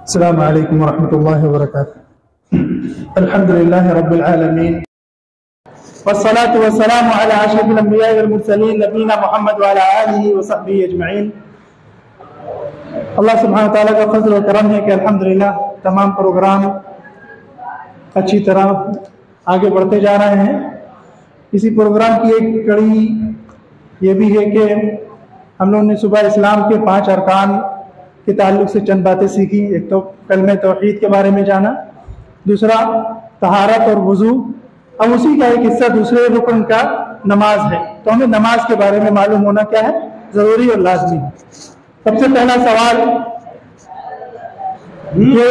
अस्सलामु अलैकुम वरहमतुल्लाहि वबरकातुहू। अल्हम्दुलिल्लाहि रब्बिल आलमीन वस्सलातु वस्सलामु अला अशरफिल अंबिया'i वल मुरसलीन नबीना मुहम्मद व अला आलिहि व सहबिहि अजमईन। अल्लाह सुब्हानहु व तआला का फज़ल व करम है कि अल्हम्दुलिल्लाह तमाम प्रोग्राम अच्छी तरह आगे बढ़ते जा रहे हैं। इसी प्रोग्राम की एक कड़ी ये भी है कि हम लोगों ने सुबह इस्लाम के 5 अरकान के ताल्लुक से चंद बातें सीखी। एक तो कलमे तौहीद के बारे में जाना, दूसरा तहारत और वुजू, अब उसी का एक हिस्सा दूसरे रुकन का नमाज है। तो हमें नमाज के बारे में मालूम होना क्या है, जरूरी और लाजमी है। सबसे पहला सवाल ये,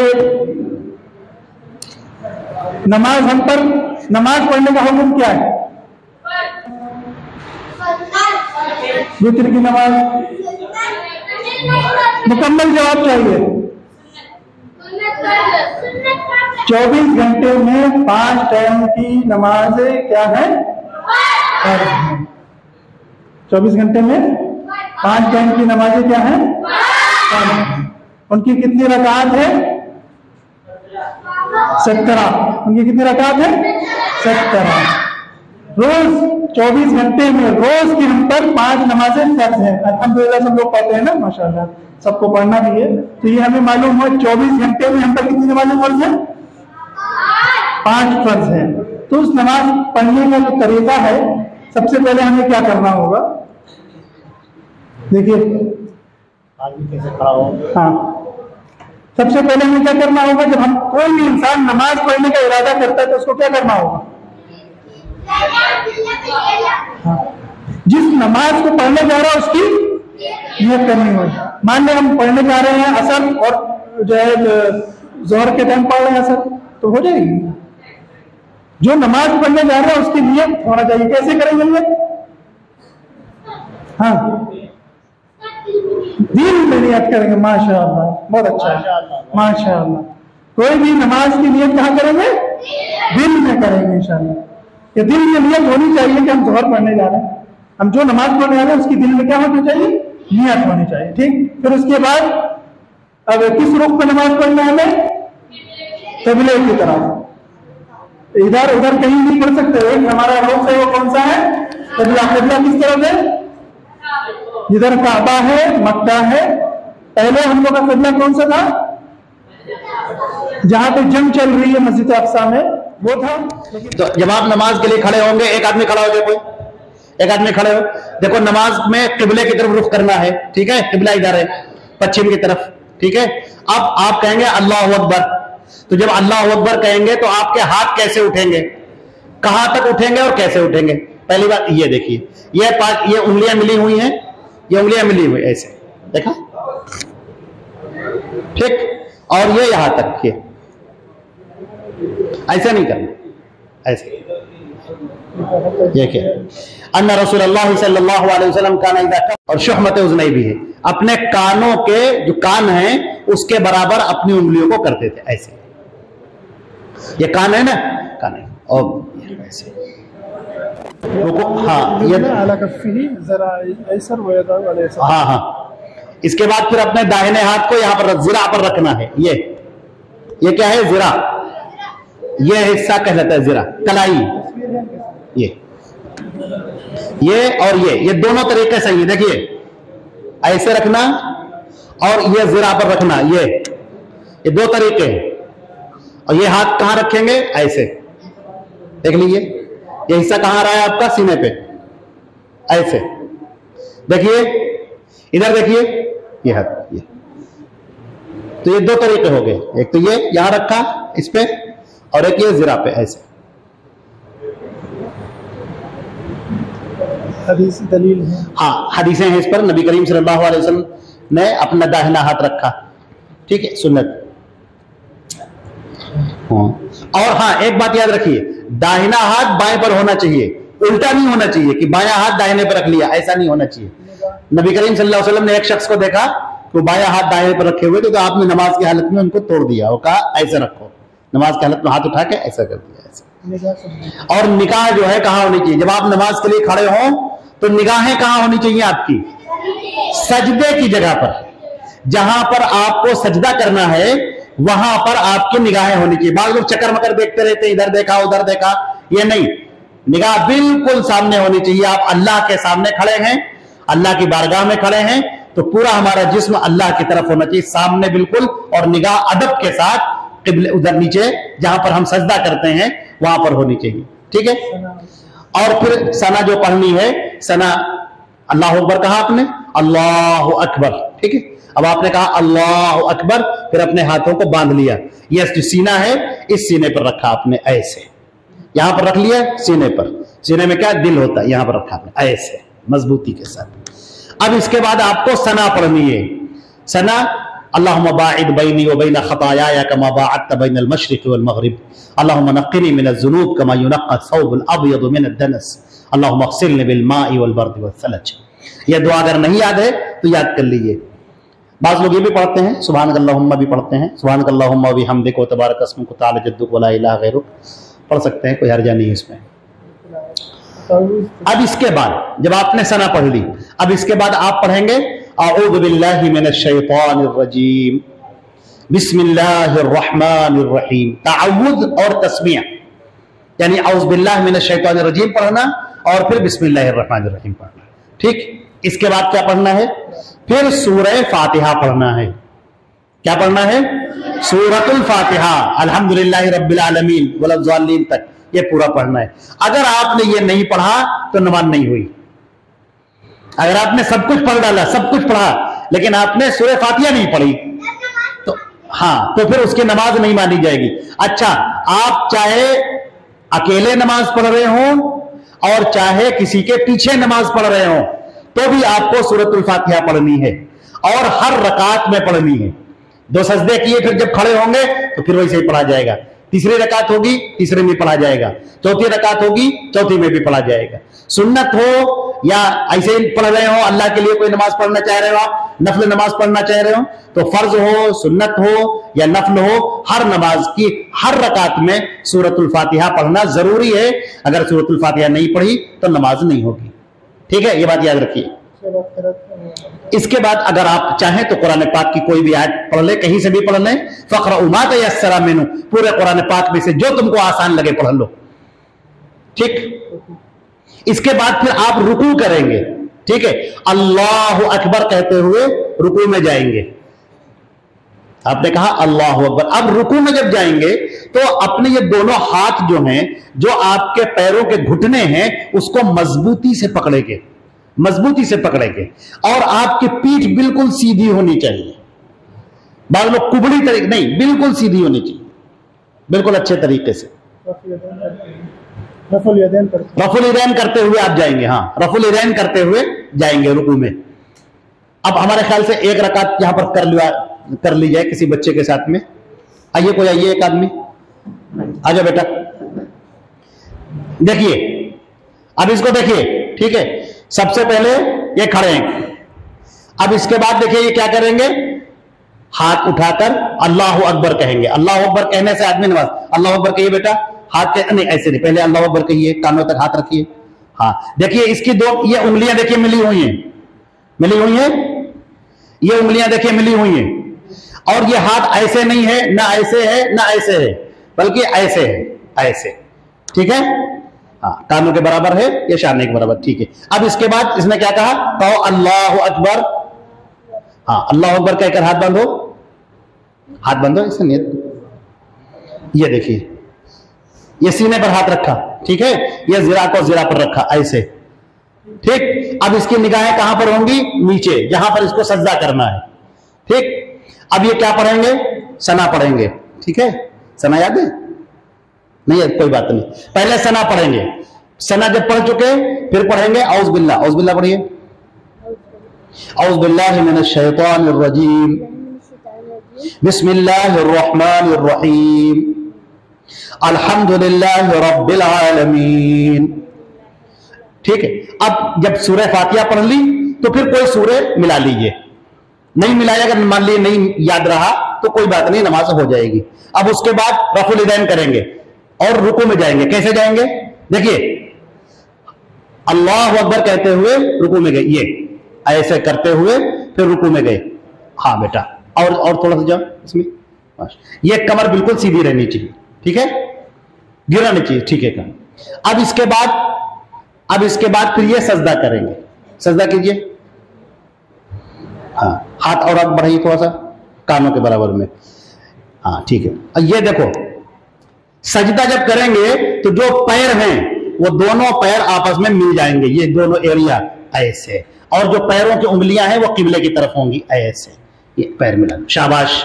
नमाज हम पर नमाज पढ़ने का हुक्म क्या है? वित्र की नमाज, मुकम्मल जवाब चाहिए। 24 घंटे में 5 टाइम की नमाज क्या है? 24 घंटे में 5 टाइम की नमाजें क्या है? उनकी कितनी रकात है? 17। उनकी कितनी रकात है? 17। रोज 24 घंटे में रोज की हम पर 5 नमाजें फर्ज है। अल्हम्दुलिल्लाह सब लोग पढ़ते हैं ना, माशाअल्लाह, सबको पढ़ना भी है। तो ये हमें मालूम हो 24 घंटे में हम पर कितनी नमाजें फर्ज है? 5 फर्ज है। तो उस नमाज पढ़ने का जो तरीका है, सबसे पहले हमें क्या करना होगा? देखिए कैसे खड़ा हो। हाँ, सबसे पहले हमें क्या करना होगा? जब हम कोई भी इंसान नमाज पढ़ने का इरादा करता है तो उसको क्या करना होगा? हाँ, जिस नमाज को पढ़ने जा रहा है उसकी नियत करनी होगी। मान लें हम पढ़ने जा रहे हैं असर और जो है जोहर के टाइम पढ़ रहे हैं असर, तो हो जाएगी। जो नमाज पढ़ने जा रहा है उसकी नियत होना चाहिए। कैसे करेंगे नियत? हाँ, दिल में नियत करेंगे। माशाअल्लाह, बहुत अच्छा, माशाअल्लाह। कोई भी नमाज की नियत कहाँ करेंगे? दिल में करेंगे इंशाअल्लाह। ये दिल में नियत होनी चाहिए कि हम जोहर पढ़ने जा रहे हैं। हम जो नमाज पढ़ने जा रहे हैं उसकी दिल में क्या होनी चाहिए? नियत होनी चाहिए। ठीक, फिर उसके बाद अब किस रुख पे नमाज पढ़ना है हमें? क़िबले की तरफ, इधर उधर कहीं नहीं पढ़ सकते। एक हमारा रुख है, वो कौन सा है? क़िबला। क़िबला किस तरफ है? जिधर काबा है, मक्का है। पहले हम लोग का क़िबला कौन सा था? जहां पे जंग चल रही है मस्जिद अक्सा में, वो था। तो जब आप नमाज के लिए खड़े होंगे, एक आदमी खड़ा हो जाए, कोई एक आदमी खड़े हो। देखो नमाज में क़िबले की तरफ रुख करना है, ठीक है? क़िबला इधर है, पश्चिम की तरफ, ठीक है? अब आप कहेंगे अल्लाहु अकबर। तो जब अल्लाहु अकबर कहेंगे तो आपके हाथ कैसे उठेंगे, कहां तक उठेंगे और कैसे उठेंगे? पहली बात ये देखिए, ये उंगलियां मिली हुई हैं, ये उंगलियां मिली हुई ऐसे, देखा? ठीक, और ये यहां तक, ये ऐसा नहीं करना, ऐसे। ये क्या? अन्ना रसूलुल्लाह सल्लल्लाहु अलैहि वसल्लम काना इज़ा और शुहमत उज़नई भी है, अपने कानों के जो कान हैं उसके बराबर अपनी उंगलियों को करते थे ऐसे। ये कान है ना, कान है, और ऐसे रुको। हाँ, ये हाँ हाँ। इसके बाद फिर अपने दाहिने हाथ को यहाँ पर ज़िरा पर रखना है। ये क्या है? ज़िरा। ये हिस्सा कहलाता है ज़िरा, कलाई। ये और ये दोनों तरीके सही है। देखिए ऐसे रखना और ये ज़िरा पर रखना, ये 2 तरीके हैं। और ये हाथ कहां रखेंगे? ऐसे, देख लीजिए ये हिस्सा कहां आ रहा है आपका? सीने पे, ऐसे। देखिए इधर देखिए, ये हाथ, ये। तो ये 2 तरीके हो गए। एक तो ये यहां रखा इस पे, और एक ये ज़िरा पे ऐसे। हदीस दलील है। हाँ, हदीसें हैं इस पर। नबी करीम सल्लल्लाहु अलैहि वसल्लम ने अपना दाहिना हाथ रखा, ठीक है, सुन्नत। और हाँ, एक बात याद रखिए, दाहिना हाथ बाएं पर होना चाहिए, उल्टा नहीं होना चाहिए कि बायां हाथ दाहिने पर रख लिया, ऐसा नहीं होना चाहिए। नबी करीम सल्लल्लाहु अलैहि वसल्लम ने एक शख्स को देखा तो बायां हाथ दाहिने पर रखे हुए थे, तो आपने नमाज की हालत में उनको तोड़ दिया और कहा ऐसे रखो। नमाज की हालत में हाथ उठा के ऐसा कर दिया, ऐसा। और निगाह जो है कहां होनी चाहिए? जब आप नमाज के लिए खड़े हों तो निगाहें कहां होनी चाहिए आपकी? सजदे की जगह पर। जहां पर आपको सजदा करना है वहां पर आपकी निगाहें होनी चाहिए। बाद लोग चक्कर मकर देखते रहते, इधर देखा उधर देखा, ये नहीं, निगाह बिल्कुल सामने होनी चाहिए। आप अल्लाह के सामने खड़े हैं, अल्लाह की बारगाह में खड़े हैं, तो पूरा हमारा जिस्म अल्लाह की तरफ होना चाहिए, सामने बिल्कुल, और निगाह अदब के साथ किबले उधर नीचे जहां पर हम सजदा करते हैं वहां पर होनी चाहिए। ठीक है। और फिर सना जो पढ़नी है, सना अल्लाह अकबर कहा आपने, अल्लाह अकबर, ठीक है। अब आपने कहा अल्लाह अकबर, फिर अपने हाथों को बांध लिया, ये जो सीना है इस सीने पर रखा आपने, ऐसे यहां पर रख लिया सीने पर, सीने में क्या दिल होता है, यहां पर रखा आपने ऐसे मजबूती के साथ। अब इसके बाद आपको सना पढ़नी है। सना अल्लाहुम्मा बाइद बैनी व बैन खतायाया कमा बाअदत बैनल मशरिक़ वल मग़रिब, अल्लाहुम्मा नक़्क़िनी मिनज़ ज़ुनूब कमा युनक़्क़ा अस-सौबुल अब्यदु मिनद दनस, अल्लाहुम्मा अग़सिलनी बिल माइ वल बर्दि वस्सलज। यह दुआ अगर नहीं याद है तो याद कर लीजिए। बाज़ लोग ये भी पढ़ते हैं, सुब्हानकल्लाहुम्मा भी पढ़ते हैं, सुब्हानकल्लाहुम्मा व बिहम्दिक व तबारक अस्मुक व तआला जद्दुक व ला इलाहा गैरुक, पढ़ सकते हैं, कोई हर्जा नहीं है इसमें। अब इसके बाद जब आपने सना पढ़ ली, अब इसके बाद आप पढ़ेंगे अऊज़ु बिल्लाहि मिनश शैतानिर रजीम, बिस्मिल्लाहिर रहमानिर रहीम। तअव्वुज़ और तस्मीह, यानी औज़ु बिल्लाहि मिनश शैतानिर रजीम पढ़ना और फिर बिस्मिल्लाहिर रहमानिर रहीम पढ़ना। ठीक। इसके बाद क्या पढ़ना है, फिर सूरह फातिहा पढ़ना है। क्या पढ़ना है, सूरतुल फातिहा, अल्हम्दुलिल्लाहि रब्बिल आलमीन वलज़ालिन तक, ये पूरा पढ़ना है। अगर आपने ये नहीं पढ़ा तो नमाज नहीं हुई। अगर आपने सब कुछ पढ़ डाला, सब कुछ पढ़ा, लेकिन आपने सूरह फातिहा नहीं पढ़ी, तो हाँ, तो फिर उसकी नमाज नहीं मानी जाएगी। अच्छा, आप चाहे अकेले नमाज पढ़ रहे हो और चाहे किसी के पीछे नमाज पढ़ रहे हो, तो भी आपको सूरतुल फातिहा पढ़नी है और हर रकात में पढ़नी है। 2 सजदे किए, फिर जब खड़े होंगे तो फिर वैसे ही पढ़ा जाएगा। तीसरी रकात होगी, तीसरे में पढ़ा जाएगा। चौथी रकात होगी, चौथी में भी पढ़ा जाएगा। सुन्नत हो या ऐसे ही पढ़ रहे हो, अल्लाह के लिए कोई नमाज पढ़ना चाह रहे हो, आप नफल नमाज पढ़ना चाह रहे हो, तो फर्ज हो, सुन्नत हो या नफल हो, हर नमाज की हर रकात में सूरतुल फातिहा पढ़ना जरूरी है। अगर सूरतुल फातिहा नहीं पढ़ी तो नमाज नहीं होगी। ठीक है, ये बात याद रखिए। इसके बाद अगर आप चाहें तो कुरान पाक की कोई भी आयत पढ़ ले, कहीं से भी पढ़ लें। फ़क़रऊ मा तयस्सरा मिन्हु, पूरे कुरान पाक में से जो तुमको आसान लगे पढ़ लो। ठीक। इसके बाद फिर आप रुकू करेंगे। ठीक है, अल्लाह अकबर कहते हुए रुकू में जाएंगे। आपने कहा अल्लाह अकबर। अब रुकू में जब जाएंगे तो अपने ये दोनों हाथ जो हैं, जो आपके पैरों के घुटने हैं, उसको मजबूती से पकड़ेंगे, मजबूती से पकड़ेंगे, और आपकी पीठ बिल्कुल सीधी होनी चाहिए। बाद लोग कुबड़ी तरीके नहीं, बिल्कुल सीधी होनी चाहिए, बिल्कुल अच्छे तरीके से। रफुल यदैन करते हुए आप जाएंगे। हाँ, रफुल यदैन करते हुए जाएंगे रुकू में। अब हमारे ख्याल से एक रकात यहां पर कर ली जाए किसी बच्चे के साथ में। आइए, कोई आइए, एक आदमी आ जाओ बेटा। देखिए, अब इसको देखिए। ठीक है, सबसे पहले ये खड़े हैं। अब इसके बाद देखिए ये क्या करेंगे, हाथ उठाकर अल्लाह अकबर कहेंगे। अल्लाह अकबर कहने से आदमी नमाज, अल्लाह अकबर कहिए बेटा, हाथ के नहीं, ऐसे नहीं, पहले अल्लाह अकबर कहिए, कानों तक हाथ रखिए। हाँ, देखिए इसकी दो ये उंगलियां देखिए मिली हुई हैं, मिली हुई हैं, ये उंगलियां देखिए मिली हुई हैं, और ये हाथ ऐसे नहीं है, ना ऐसे है ना ऐसे है, बल्कि ऐसे है, ऐसे। ठीक है, हाँ, कानों के बराबर है, ये शाने के बराबर। ठीक है, अब इसके बाद इसने क्या कहा, कहो अल्लाह अकबर। हाँ, अल्लाह अकबर कहकर हाथ बांधो, हाथ बांधो ऐसे नहीं। ये देखिए, ये सीने पर हाथ रखा। ठीक है, ये जिरा को जिरा पर रखा ऐसे। ठीक। अब इसकी निगाहें कहां पर होंगी, नीचे, जहां पर इसको सजदा करना है। ठीक। अब ये क्या पढ़ेंगे, सना पढ़ेंगे। ठीक है, सना याद है? नहीं है, कोई बात नहीं, पहले सना पढ़ेंगे। सना जब पढ़ चुके फिर पढ़ेंगे औज़ु बिल्लाह। औज़ु बिल्लाह पढ़िए। औज़ु बिल्लाहि मिनश शैतानिर रजीम, बिस्मिल्लाहिर रहमानिर रहीम, अल्हम्दुलिल्लाहि रब्बिल आलमीन। ठीक है, अब जब सूरह फातिहा पढ़ ली तो फिर कोई सूरह मिला लीजिए। नहीं मिलाया, अगर मान लीजिए नहीं याद रहा तो कोई बात नहीं, नमाज हो जाएगी। अब उसके बाद रफुल यदैन करेंगे और रुकू में जाएंगे। कैसे जाएंगे, देखिए, अल्लाह अकबर कहते हुए रुकू में गए, ये ऐसे करते हुए फिर रुकू में गए। हाँ बेटा, और थोड़ा सा जाओ इसमें, ये कमर बिल्कुल सीधी रहनी चाहिए, ठीक है, गिरना नहीं चाहिए, ठीक है कमर। अब इसके बाद फिर ये सजदा करेंगे। सजदा कीजिए, हाँ, हाथ और आगे बढ़ाइए थोड़ा सा कानों के बराबर में, हाँ ठीक है। अब ये देखो, सजदा जब करेंगे तो जो पैर हैं वो दोनों पैर आपस में मिल जाएंगे, ये दोनों एरिया ऐसे, और जो पैरों की उंगलियां हैं वो किबले की तरफ होंगी ऐसे, ये पैर मिला, शाबाश।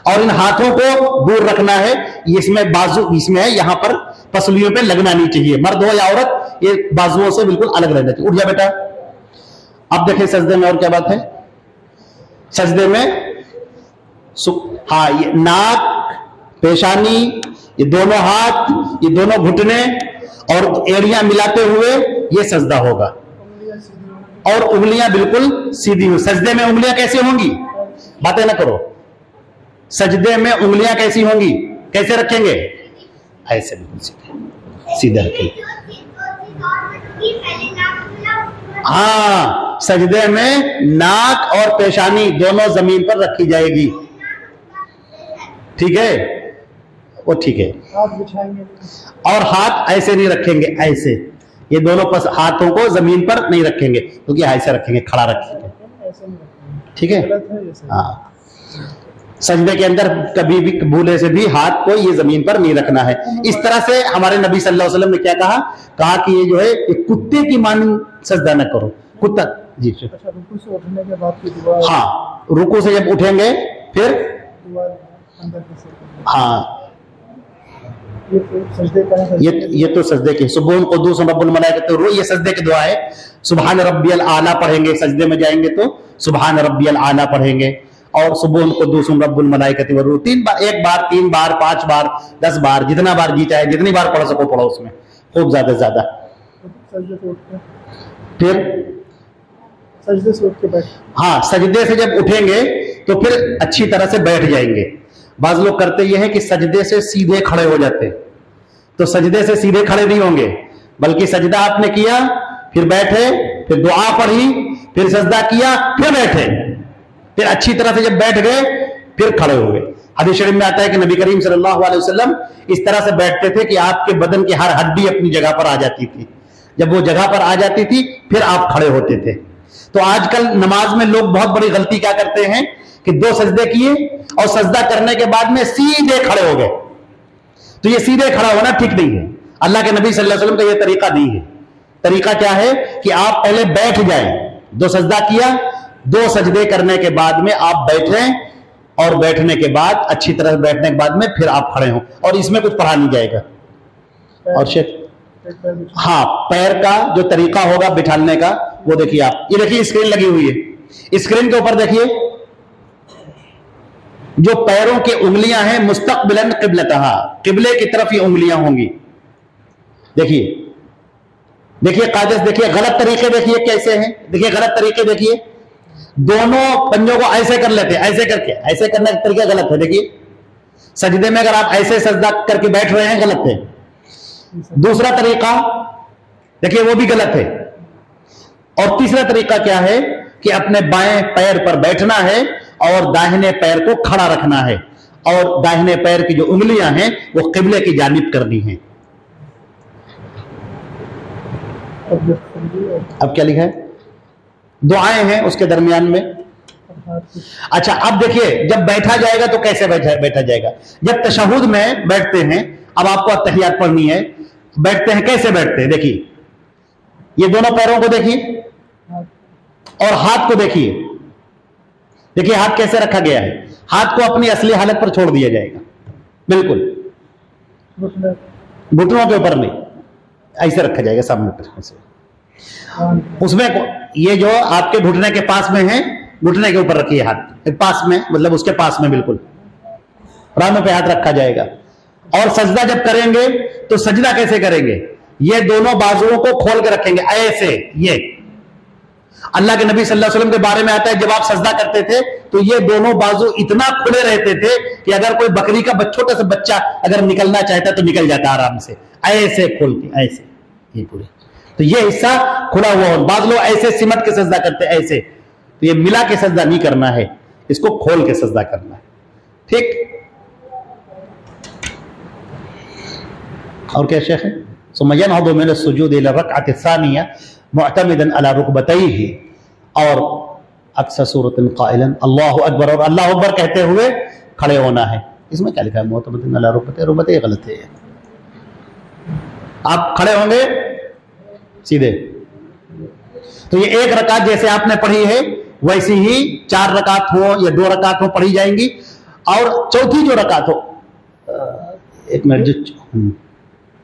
और इन हाथों को दूर रखना है, इसमें बाजू इसमें है, यहां पर पसलियों पे लगना नहीं चाहिए, मर्द हो या औरत, ये बाजुओं से बिल्कुल अलग रहना चाहिए। उठ जा बेटा। अब देखिए सजदे में और क्या बात है, सजदे में हाँ, ये नाक, पेशानी, ये दोनों हाथ, ये दोनों घुटने और एड़ियां मिलाते हुए ये सजदा होगा, और उंगलियां बिल्कुल सीधी हुई। सजदे में उंगलियां कैसे होंगी, बातें ना करो, सजदे में उंगलियां कैसी होंगी, कैसे रखेंगे, ऐसे बिल्कुल सीधे सीधे रखेंगे। हाँ, सजदे में नाक और पेशानी दोनों जमीन पर रखी जाएगी, ठीक है, वो ठीक है। हाथ बिछाएंगे और हाथ ऐसे नहीं रखेंगे, ऐसे, ये दोनों हाथों को जमीन पर नहीं रखेंगे, क्योंकि ऐसे रखेंगे, खड़ा रखेंगे, ठीक है। हाँ, सजदे के अंदर कभी भी भूले से भी हाथ को ये जमीन पर नहीं रखना है। इस तरह से हमारे नबी सल्लल्लाहु अलैहि वसल्लम ने क्या कहा कि ये जो है एक कुत्ते की मानंद सजदा न करो, कुत्ता जी। अच्छा, रुकू से उठने के बाद की दुआ, हाँ, रुकू से जब उठेंगे फिर हाँ, ये तो सजदे का है, ये तो सजदे के सुबह कुद्दूस रब्बुल मलाइकतु, ये सजदे की दुआ है। सुभान रब्बियल आला पढ़ेंगे, सजदे में जाएंगे तो सुभान रब्बियल आला पढ़ेंगे, और सुबह कुद्दूस रब्बुल मलाइकतु व रूह 3 बार, 1 बार, 3 बार, 5 बार, 10 बार, जितना बार जी चाहे, जितनी बार पढ़ सको पढ़ो, उसमें खूब ज्यादा से ज्यादा। सजदे से उठ के फिर सजदे से उठ के बैठ, हाँ, सजदे से जब उठेंगे तो फिर अच्छी तरह से बैठ जाएंगे। बाज लोग करते ये है कि सजदे से सीधे खड़े हो जाते, तो सजदे से सीधे खड़े नहीं होंगे, बल्कि सजदा आपने किया, फिर बैठे, फिर दुआ पढ़ी, फिर सजदा किया, फिर बैठे, फिर अच्छी तरह से जब बैठ गए फिर खड़े हो गए। हदीस शरीफ में आता है कि नबी करीम सल्लल्लाहु अलैहि वसल्लम इस तरह से बैठते थे कि आपके बदन की हर हड्डी अपनी जगह पर आ जाती थी। जब वो जगह पर आ जाती थी फिर आप खड़े होते थे। तो आजकल नमाज में लोग बहुत बड़ी गलती क्या करते हैं कि 2 सजदे किए और सजदा करने के बाद में सीधे खड़े हो गए। तो ये सीधे खड़ा होना ठीक नहीं है। अल्लाह के नबी सल्लल्लाहु अलैहि वसल्लम का ये तरीका नहीं है। तरीका क्या है कि आप पहले बैठ जाएं, 2 सजदा किया, 2 सजदे करने के बाद में आप बैठें, और बैठने के बाद अच्छी तरह बैठने के बाद में फिर आप खड़े हों, और इसमें कुछ पढ़ा नहीं जाएगा। और शेख, हाँ, पैर का जो तरीका होगा बिठाने का वो देखिए आप, ये देखिए स्क्रीन लगी हुई है, स्क्रीन के ऊपर देखिए जो पैरों की उंगलियां हैं मुस्तकबिलन क़िबलतहा, किबले की तरफ ये उंगलियां होंगी। देखिए देखिए कायदे, देखिए गलत तरीके, देखिए कैसे हैं, देखिए गलत तरीके, देखिए दोनों पंजों को ऐसे कर लेते हैं, ऐसे करके, ऐसे करने का तरीका गलत है। देखिए सजदे में अगर आप ऐसे सजदा करके बैठ रहे हैं गलत है। दूसरा तरीका देखिए वो भी गलत है। और तीसरा तरीका क्या है कि अपने बाएं पैर पर बैठना है और दाहिने पैर को खड़ा रखना है, और दाहिने पैर की जो उंगलियां हैं वो किबले की जानिब करनी है। अब क्या लिखा है, दुआएं हैं उसके दरमियान में। अच्छा, अब देखिए जब बैठा जाएगा तो कैसे बैठा जाएगा। जब तशहुद में बैठते हैं, अब आपको अत्तहियात पढ़नी है, बैठते हैं कैसे बैठते हैं। देखिए ये दोनों पैरों को देखिए और हाथ को देखिए। देखिए हाथ कैसे रखा गया है, हाथ को अपनी असली हालत पर छोड़ दिया जाएगा, बिल्कुल घुटनों के ऊपर नहीं, ऐसे रखा जाएगा सामने पर से। उसमें ये जो आपके घुटने के पास में है, घुटने के ऊपर रखिए हाथ, पास में मतलब उसके पास में बिल्कुल रानों पे हाथ रखा जाएगा। और सजदा जब करेंगे तो सजदा कैसे करेंगे, ये दोनों बाजुओं को खोल के रखेंगे ऐसे। ये अल्लाह के नबी सल्लल्लाहु अलैहि वसल्लम के बारे में आता है, जब आप सजदा करते थे तो ये दोनों बाजू इतना खुले रहते थे कि अगर कोई बकरी का छोटा सा बच्चा अगर निकलना चाहता तो निकल जाता आराम से, ऐसे खोल के, ऐसे ये पूरे। तो ये हिस्सा खुला हुआ हो। बाद लोग ऐसे सिमट के सजदा करते ऐसे, तो ये मिला के सजदा नहीं करना है, इसको खोल के सजदा करना है। ठीक, और क्या शेख है, सुम्मा यनहदु मिन अस्सुजूद इला रकअत सानिया मुअतमिदन अला रुकबतैहि, और अक्सर सूरतन क़ाइलन अल्लाहु अकबर, और अल्लाहु अकबर कहते हुए खड़े होना है। इसमें क्या लिखा है, मुअतमिदन अला रुकबतैहि, रुकबतैहि गलत है। आप खड़े होंगे सीधे। तो ये एक रकात जैसे आपने पढ़ी है वैसी ही 4 रकात हो या 2 रकात हो पढ़ी जाएंगी। और चौथी जो रकात हो, एक मिनट,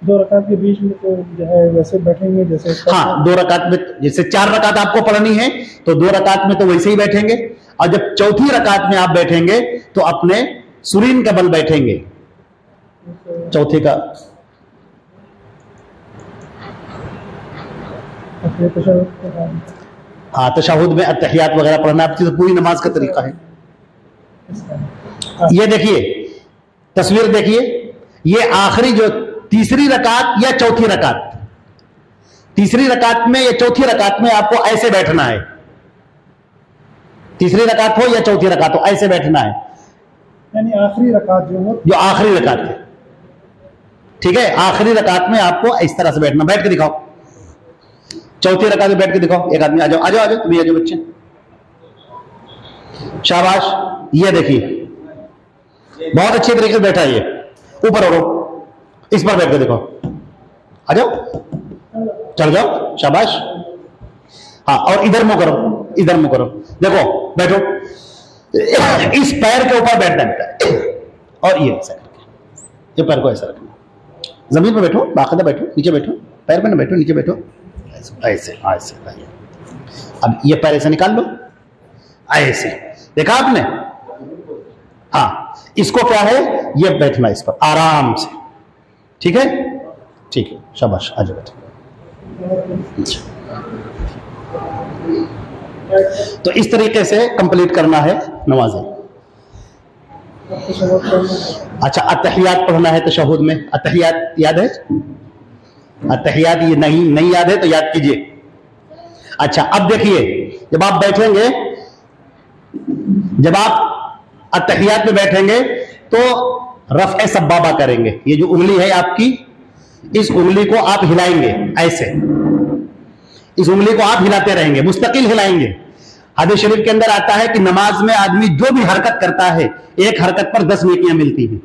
2 रकात के बीच में तो जो है वैसे बैठेंगे जैसे, हाँ 2 रकात में, जैसे 4 रकात आपको पढ़नी है तो 2 रकात में तो वैसे ही बैठेंगे, और जब चौथी रकात में आप बैठेंगे तो अपने सुरीन का बल बैठेंगे। चौथी का हाँ तशहुद में अत्तहियात वगैरह पढ़ना, आपकी तो पूरी नमाज का तरीका है। ये देखिए तस्वीर देखिए, ये आखिरी जो तीसरी रकात या चौथी रकात, तीसरी रकात में या चौथी रकात में आपको ऐसे बैठना है। तीसरी रकात हो या चौथी रकात हो, ऐसे बैठना है, यानी आखिरी रकात जो आखिरी रकात है, ठीक है। आखिरी रकात में आपको इस तरह से बैठना। बैठ के दिखाओ, चौथी रकात में बैठ के दिखाओ। एक आदमी आ जाओ, आ जाओ, आ जाओ, तुम्हें आ जाओ बच्चे, शाबाश। ये देखिए बहुत अच्छे तरीके से बैठा है, ये ऊपर ओढ़ो, इस पर बैठ के देखो, आ जाओ, चल जाओ, शाबाश। हाँ और इधर मुंह करो, इधर मुंह करो, देखो बैठो, इस पैर के ऊपर बैठना बेटा, और ये ऐसा करके, ये पैर को ऐसा रखना, जमीन पर बैठो, बाकायदा बैठो, नीचे बैठो, पैर पे ना बैठो, नीचे बैठो, ऐसे ऐसे। अब ये पैर ऐसे निकाल लो, ऐसे, देखा आपने। हाँ इसको क्या है, ये बैठना इस पर आराम से, ठीक है, ठीक है, शाबाश, आ जाओ बैठो। तो इस तरीके से कंप्लीट करना है नमाज़ें। अच्छा अत्तहियात पढ़ना है तशहुद में, अत्तहियात याद है? अत्तहियात ये नहीं याद है तो याद कीजिए। अच्छा अब देखिए, जब आप बैठेंगे, जब आप अत्तहियात में बैठेंगे तो रफ़े सब्बाबा करेंगे। ये जो उंगली है आपकी, इस उंगली को आप हिलाएंगे ऐसे, इस उंगली को आप हिलाते रहेंगे, मुस्तकिल हिलाएंगे। हदीस शरीफ के अंदर आता है कि नमाज में आदमी जो भी हरकत करता है, एक हरकत पर 10 नेकियां मिलती हैं।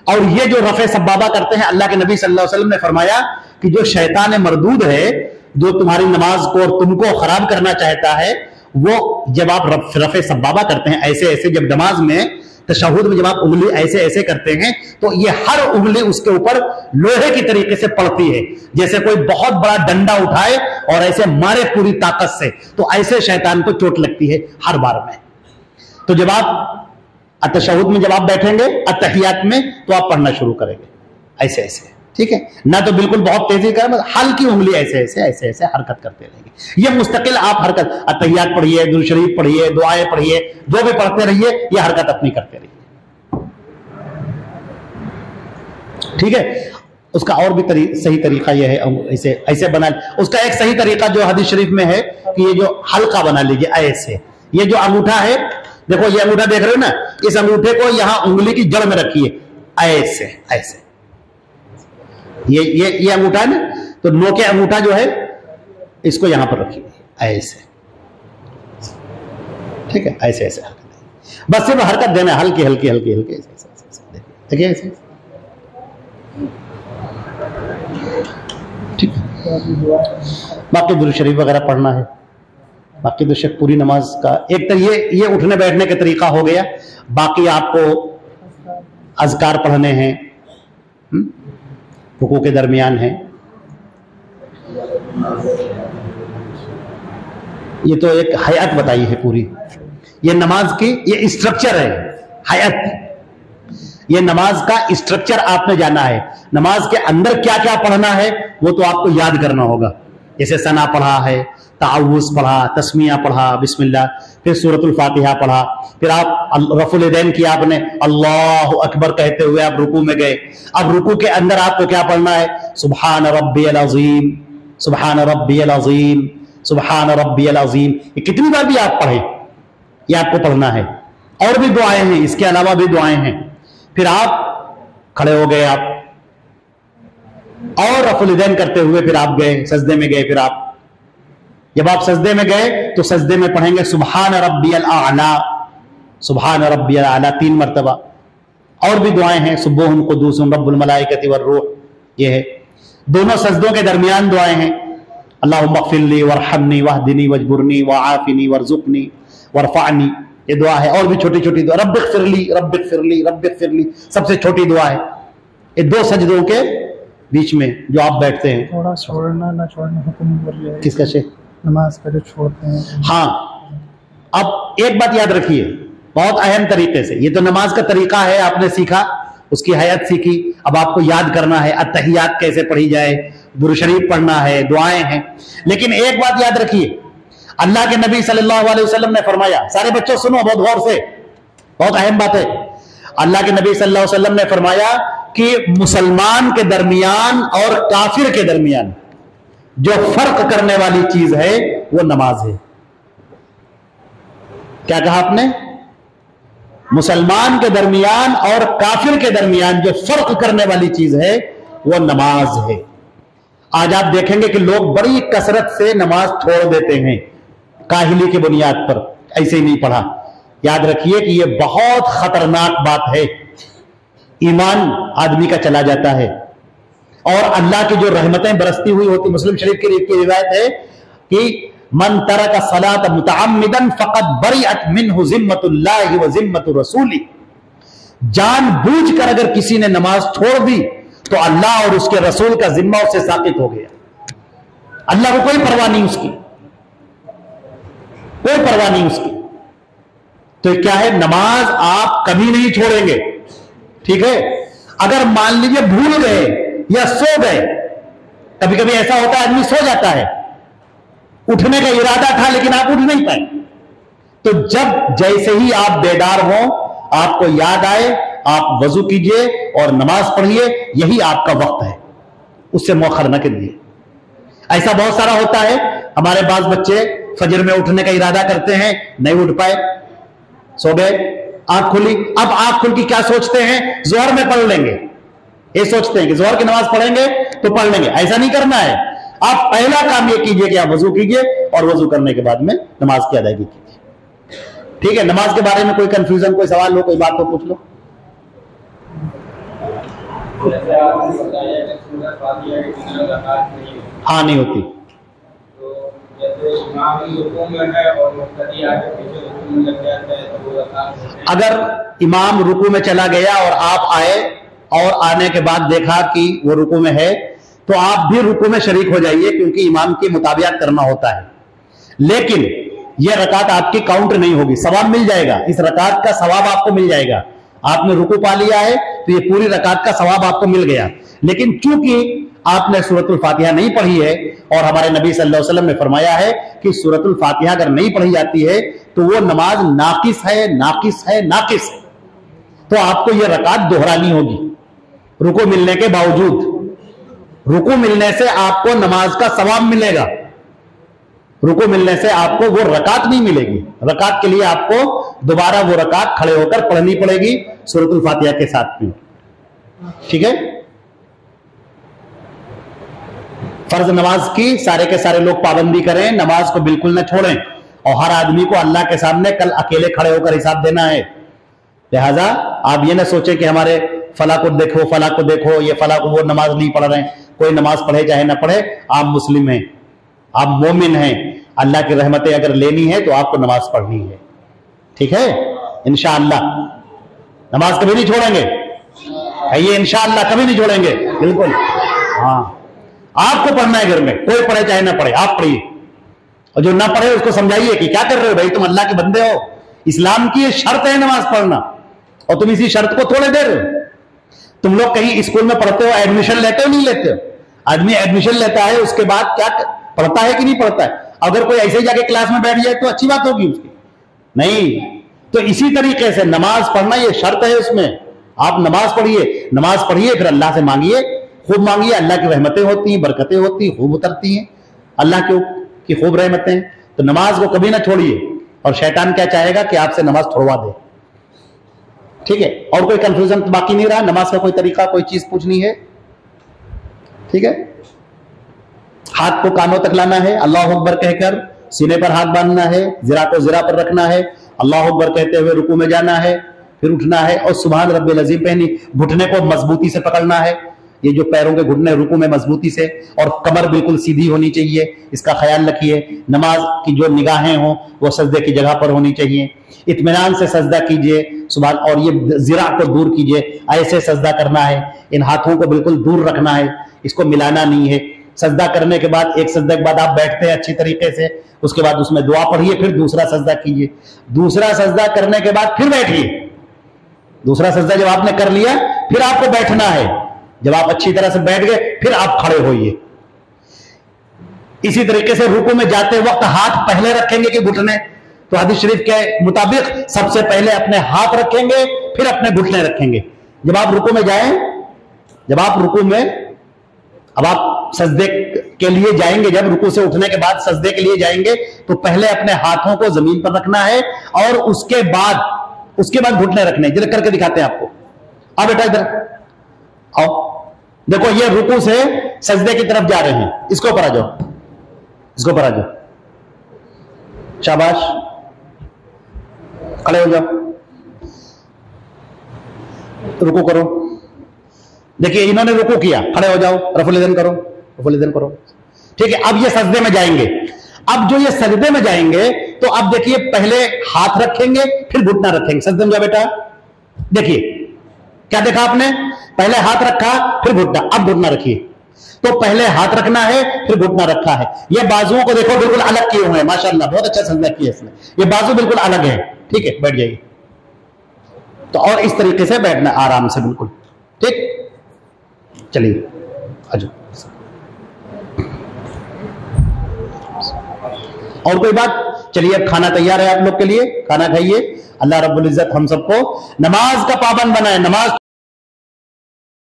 और ये जो रफ़े सब्बाबा करते हैं, अल्लाह के नबी सल्लल्लाहु अलैहि वसल्लम ने फरमाया कि जो शैतान मरदूद है, जो तुम्हारी नमाज को और तुमको खराब करना चाहता है, वो जब आप रफ़े सब्बाबा करते हैं ऐसे ऐसे, जब नमाज में तशहुद में जब आप उंगली ऐसे ऐसे करते हैं तो ये हर उंगली उसके ऊपर लोहे की तरीके से पड़ती है, जैसे कोई बहुत बड़ा डंडा उठाए और ऐसे मारे पूरी ताकत से, तो ऐसे शैतान को चोट लगती है हर बार में। तो जब आप तशहुद में जब आप बैठेंगे अत्तहियात में, तो आप पढ़ना शुरू करेंगे ऐसे ऐसे, ठीक है ना, तो बिल्कुल बहुत तेजी करें, बस हल्की उंगली ऐसे ऐसे ऐसे ऐसे हरकत करते रहेंगे। ये मुस्तकिल आप हरकत, अत्तहियात पढ़िए, दुरूद शरीफ पढ़िए, दुआएं पढ़िए, जो भी पढ़ते रहिए, ये हरकत अपनी करते रहिए, ठीक है। उसका और भी सही तरीका यह है, ऐसे ऐसे बना, उसका एक सही तरीका जो हदीस शरीफ में है कि ये जो हल्का बना लीजिए ऐसे, ये जो अंगूठा है, देखो ये अंगूठा देख रहे हो ना, इस अंगूठे को यहां उंगली की जड़ में रखिए ऐसे ऐसे, ये अंगूठा है ना, तो नोके अंगूठा जो है इसको यहां पर रखिए ऐसे, ठीक है, ऐसे ऐसे हरकत, बस सिर्फ हरकत देना है, हल्की हल्की हल्की हल्की ऐसे ऐसे, देखिए ऐसे, ठीक है। बाकी दुरूद शरीफ वगैरह पढ़ना है, बाकी तो शेख पूरी नमाज का एक तो ये उठने बैठने का तरीका हो गया। बाकी आपको अज़कार पढ़ने हैं, रुकू के दरमियान है, ये तो एक हयात बताई है पूरी, ये नमाज की ये स्ट्रक्चर है, हयात, ये नमाज का स्ट्रक्चर आपने जाना है। नमाज के अंदर क्या क्या पढ़ना है वो तो आपको याद करना होगा, जैसे सना पढ़ा है, ताउज़ पढ़ा, तस्मिया पढ़ा, बिस्मिल्लाह, फिर सूरतुल फातिहा पढ़ा, फिर आप रफ़ुल यदैन किया आपने, अल्लाहु अकबर कहते हुए आप रुकू में गए। अब रुकू के अंदर आपको क्या पढ़ना है, सुब्हान रब्बियल अज़ीम, सुब्हान रब्बियल अज़ीम, सुब्हान रब्बियल अज़ीम, ये कितनी बार भी आप पढ़े, ये आपको पढ़ना है। और भी दुआएं हैं, इसके अलावा भी दुआएं हैं। फिर आप खड़े हो गए, आप और रफुलिदैन करते हुए फिर आप गए सजदे में गए। फिर आप जब आप सजदे में गए तो सजदे में पढ़ेंगे सुभान रब्बियल आला, सुभान रब्बियल आला 3 मरतबा। और भी दुआएं हैं, सुब्बुहुन कुद्दूसुन रब्बुल मलाइकति वर्रूह, ये है। दोनों सजदों के दरमियान दुआएं हैं, अल्लाहुम्मा ग़फ़िरली वरहमनी वहदिनी वजबुरनी वआफ़िनी वरज़ुक़नी वरफ़अनी, ये दुआ है। और भी छोटी छोटी दुआ, रब्बिग़फ़िरली रब्बिग़फ़िरली रब्बिग़फ़िरली, सबसे छोटी दुआ है। ये 2 सजदों के बीच में जो आप बैठते हैं। थोड़ा छोड़ना ना छोड़ना हुक्म बोल रहे हैं, किसका शेख? नमाज का जो छोड़ते हैं। हाँ, अब एक बात याद रखिए बहुत अहम तरीके से, ये तो नमाज का तरीका है, आपने सीखा, उसकी हयात सीखी, अब आपको याद करना है अत्तहियात कैसे पढ़ी जाए, दुरूद शरीफ पढ़ना है, दुआएं हैं। लेकिन एक बात याद रखिए, अल्लाह के नबी सल्लल्लाहु अलैहि वसल्लम ने फरमाया, सारे बच्चों सुनो बहुत गौर से, बहुत अहम बात है। अल्लाह के नबी सल्लल्लाहु अलैहि वसल्लम ने फरमाया कि मुसलमान के दरमियान और काफिर के दरमियान जो फर्क करने वाली चीज है वो नमाज है। क्या कहा आपने? मुसलमान के दरमियान और काफिर के दरमियान जो फर्क करने वाली चीज है वो नमाज है। आज आप देखेंगे कि लोग बड़ी कसरत से नमाज छोड़ देते हैं काहिली की बुनियाद पर, ऐसे ही नहीं पढ़ा। याद रखिए कि यह बहुत खतरनाक बात है, ईमान आदमी का चला जाता है और अल्लाह की जो रहमतें बरसती हुई होती। मुस्लिम शरीफ की रिवायत है कि मन तरका सलात मुतअम्मिदन फक़द बरिअत मिन्हु ज़िम्मतुल्लाहि व ज़िम्मतु रसूली, जानबूझकर अगर किसी ने नमाज छोड़ दी तो अल्लाह और उसके रसूल का जिम्मा उससे साबित हो गया। अल्लाह को कोई परवाह नहीं उसकी, कोई परवाह नहीं उसकी। तो क्या है, नमाज आप कभी नहीं छोड़ेंगे, ठीक है। अगर मान लीजिए भूल गए या सो गए, कभी कभी ऐसा होता है आदमी सो जाता है, उठने का इरादा था लेकिन आप उठ नहीं पाए, तो जब जैसे ही आप बेदार हो, आपको याद आए, आप वजू कीजिए और नमाज पढ़िए, यही आपका वक्त है, उससे मौखर न करिए। ऐसा बहुत सारा होता है, हमारे पास बच्चे फजर में उठने का इरादा करते हैं, नहीं उठ पाए, सो गए, आंख खुली। अब आंख खुल की क्या सोचते हैं, जोहर में पढ़ लेंगे, ये सोचते हैं कि जोहर की नमाज पढ़ेंगे तो पढ़ लेंगे। ऐसा नहीं करना है। आप पहला काम ये कीजिए कि आप वजू कीजिए और वजू करने के बाद में नमाज की अदायगी कीजिए, ठीक है। नमाज के बारे में कोई कंफ्यूजन, कोई सवाल हो, कोई बात हो, पूछ लो। हाँ, नहीं होती। अगर इमाम रुकू में चला गया और आप आए और आने के बाद देखा कि वो रुकू में है, तो आप भी रुकू में शरीक हो जाइए, क्योंकि इमाम की मुताबियत करना होता है। लेकिन यह रकात आपकी काउंट नहीं होगी, सवाब मिल जाएगा, इस रकात का सवाब आपको मिल जाएगा। आपने रुकू पा लिया है तो ये पूरी रकात का सवाब आपको मिल गया। लेकिन चूंकि आपने सूरतुल फातिहा नहीं पढ़ी है, और हमारे नबी सल्लल्लाहु अलैहि वसल्लम ने फरमाया है कि सूरतुल फातिहा अगर नहीं पढ़ी जाती है तो वो नमाज नाकिस है, नाकिस है, नाकिस है। तो आपको यह रकात दोहरानी होगी रुकू मिलने के बावजूद। रुकू मिलने से आपको नमाज का सवाब मिलेगा, रुकू मिलने से आपको वो रकात नहीं मिलेगी। रकात के लिए आपको दोबारा वो रकात खड़े होकर पढ़नी पड़ेगी सूरतुल फातिहा के साथ में, ठीक है। फर्ज नमाज की सारे के सारे लोग पाबंदी करें, नमाज को बिल्कुल न छोड़ें, और हर आदमी को अल्लाह के सामने कल अकेले खड़े होकर हिसाब देना है। लिहाजा आप ये ना सोचें कि हमारे फला को देखो, फला को देखो, ये फला को वो नमाज नहीं पढ़ रहे हैं। कोई नमाज पढ़े चाहे ना पढ़े, आप मुस्लिम हैं, आप मोमिन हैं, अल्लाह की रहमतें अगर लेनी है तो आपको नमाज पढ़नी है, ठीक है। इंशाअल्लाह नमाज कभी नहीं छोड़ेंगे, ये इंशाअल्लाह कभी नहीं छोड़ेंगे, बिल्कुल। हाँ, आपको पढ़ना है घर में, कोई पढ़े चाहे ना पढ़े, आप पढ़िए, और जो ना पढ़े उसको समझाइए कि क्या कर रहे हो भाई, तुम अल्लाह के बंदे हो, इस्लाम की ये शर्त है नमाज पढ़ना, और तुम इसी शर्त को तोड़े दे रहे हो। तुम लोग कहीं स्कूल में पढ़ते हो, एडमिशन लेते हो नहीं लेते हो? आदमी एडमिशन लेता है, उसके बाद क्या पढ़ता है कि नहीं पढ़ता है? अगर कोई ऐसे ही जाके क्लास में बैठ जाए तो अच्छी बात होगी उसकी? नहीं। तो इसी तरीके से नमाज पढ़ना ये शर्त है उसमें। आप नमाज पढ़िए, नमाज पढ़िए, फिर अल्लाह से मांगिए, खूब मांगिए, अल्लाह की रहमतें होती हैं, बरकतें होती हैं, खूब उतरती हैं अल्लाह की खूब रहमतें हैं। तो नमाज को कभी ना छोड़िए, और शैतान क्या चाहेगा कि आपसे नमाज छोड़वा दे, ठीक है। और कोई कंफ्यूजन बाकी नहीं रहा? नमाज का कोई तरीका, कोई चीज पूछनी है? ठीक है। हाथ को कानों तक लाना है, अल्लाह अकबर कहकर सीने पर हाथ बांधना है, जिरा को जिरा पर रखना है, अल्लाह अकबर कहते हुए रुकू में जाना है, फिर उठना है और सुभान रब्बिल अज़ीम पहनी। घुटने को मजबूती से पकड़ना है, ये जो पैरों के घुटने रुकू में मजबूती से, और कमर बिल्कुल सीधी होनी चाहिए, इसका ख्याल रखिए। नमाज की जो निगाहें हों वो सजदे की जगह पर होनी चाहिए। इत्मीनान से सजदा कीजिए सुभान, और ये जिरा को दूर कीजिए, ऐसे सजदा करना है। इन हाथों को बिल्कुल दूर रखना है, इसको मिलाना नहीं है। सजदा करने के बाद, एक सजदे के बाद आप बैठते हैं अच्छी तरीके से, उसके बाद उसमें दुआ पढ़िए, फिर दूसरा सजदा कीजिए। दूसरा सजदा करने के बाद फिर बैठिए। दूसरा सजदा जब आपने कर लिया फिर आपको बैठना है। जब आप अच्छी तरह से बैठ गए फिर आप खड़े होइए। इसी तरीके से रुकू में जाते वक्त हाथ पहले रखेंगे कि घुटने? तो हदीस शरीफ के मुताबिक सबसे पहले अपने हाथ रखेंगे, फिर अपने घुटने रखेंगे। जब आप रुकू में जाएं, जब आप रुकू में, अब आप सजदे के लिए जाएंगे, जब रुकू से उठने के बाद सजदे के लिए जाएंगे तो पहले अपने हाथों को जमीन पर रखना है और उसके बाद घुटने रखने। जरा करके दिखाते हैं आपको। आओ बेटा इधर आओ, देखो ये रुकू से सजदे की तरफ जा रहे हैं, इसको ऊपर आ जाओ, इसको ऊपर आ जाओ, शाबाश, खड़े हो जाओ, रुकू करो। देखिए इन्होंने रुकू किया, खड़े हो जाओ, रफुल करो, रफुल करो, ठीक है। अब ये सजदे में जाएंगे। अब जो ये सजदे में जाएंगे तो अब देखिए पहले हाथ रखेंगे फिर घुटना रखेंगे। सजदे में जाओ बेटा, देखिए क्या देखा आपने, पहले हाथ रखा फिर घुटना, अब घुटना रखिए। तो पहले हाथ रखना है फिर घुटना रखा है। ये बाजुओं को देखो बिल्कुल अलग किए हुए हैं, माशाल्लाह बहुत अच्छा सजदा किया इसने। ये बाजू बिल्कुल अलग है, ठीक है, बैठ जाइए। तो और इस तरीके से बैठना आराम से, बिल्कुल ठीक। चलिए आ जाओ। और कोई बात? चलिए अब खाना तैयार है आप लोग के लिए, खाना खाइए। अल्लाह रब्बुल इज्जत हम सबको नमाज का पाबंद बनाए। नमाज